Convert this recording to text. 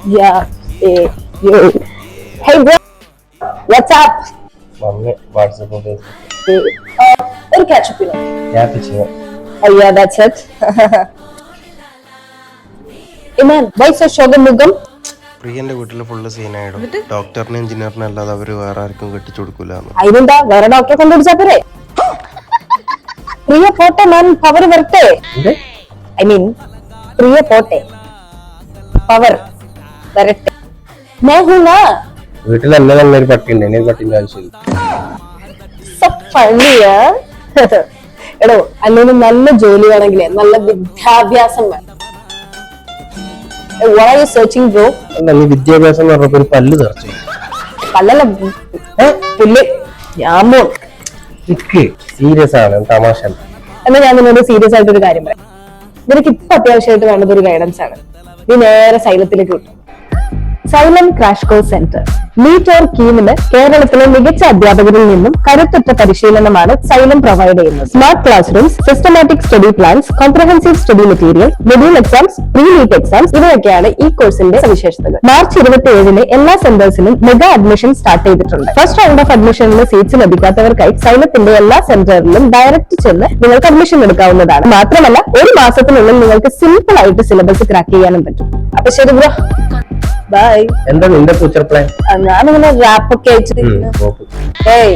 Yeah. Hey, yo. Hey, bro. What's up? Mummy WhatsApp पे Hey. ഒരു ketchup. क्या पीछे Oh yeah, that's it. Hey man, why so shogamugam? പ്രിയന്റെ വീട്ടില് full സീനായിടും. ഡോക്ടറിനും എഞ്ചിനീയറിനും അല്ലാതെ അവര് വേറെ ആർക്കും കെട്ടിച്ചു കൊടുക്കൂലെന്ന്. അതിനെന്താ വേറെ ഡോക്ടറെ കൊണ്ടുപിടിച്ചാ പോരെ? പ്രിയ പോട്ടെ മാൻ, പവർ വരട്ടെ. ഐ മീൻ പ്രിയ പോട്ടെ, പവർ വരട്ടെ. मैं हूं ना. വീട്ടിൽ എന്നെ തന്നെ ഒരു പട്ടിയുണ്ട്, ഇനി ഒരു പട്ടിന്റെ ആവശ്യമില്ല. എടോ അല്ലെങ്കിൽ നല്ല ജോലി വേണമെങ്കിലേ നല്ല വിദ്യാഭ്യാസം വേണം. What are you searching, bro? അല്ല, നീ വിദ്യാഭ്യാസം എന്ന് പറഞ്ഞപ്പോ ഒരു പല്ല് തെറിച്ചു. പല്ലല്ല പുല്ല്. ഞാൻ സീരിയസ് ആണ്, തമാശ അല്ല. എന്നാ ഞാൻ നിന്നോട് സീരിയസ് ആയിട്ടൊരു കാര്യം പറയാം. നിനക്ക് ഇപ്പൊ അത്യാവശ്യമായിട്ട് വേണ്ടത് ഒരു ഗൈഡൻസ് ആണ്. നീ നേരെ സൈലത്തിലേക്ക് കിട്ടും. Xylem crash course centre NEET or കീമിന് കേരളത്തിലെ മികച്ച അധ്യാപകരിൽ നിന്നും കരുത്തുറ്റ പരിശീലനമാണ് സൈലം പ്രൊവൈഡ് ചെയ്യുന്നത്. Smart class rooms, systematic study plans, comprehensive study material, module exams, pre NEET exams ഇവയൊക്കെയാണ് ഈ കോഴ്സിന്റെ സവിശേഷതകൾ. മാർച്ച് 27 എല്ലാ സെന്റേഴ്സിലും മെഗാ അഡ്മിഷൻ സ്റ്റാർട്ട് ചെയ്തിട്ടുണ്ട്. ഫസ്റ്റ് റൗണ്ട് ഓഫ് അഡ്മിഷനിൽ സീറ്റ്സ് ലഭിക്കാത്തവർക്കായി സൈലത്തിന്റെ എല്ലാ സെന്ററിലും ഡയറക്റ്റ് ചെന്ന് നിങ്ങൾക്ക് അഡ്മിഷൻ എടുക്കാവുന്നതാണ്. മാത്രമല്ല ഒരു മാസത്തിനുള്ളിൽ നിങ്ങൾക്ക് സിമ്പിൾ ആയിട്ട് സിലബസ് ക്രാക്ക് ചെയ്യാനും പറ്റും. അപ്പൊ ശരി ബ്രോ, ബൈ. എന്താ നിന്റെ ഫ്യൂച്ചർ പ്ലാൻ? ഞാനിങ്ങനെ റാപ്പൊക്കെ അയച്ചിട്ട് ഏയ്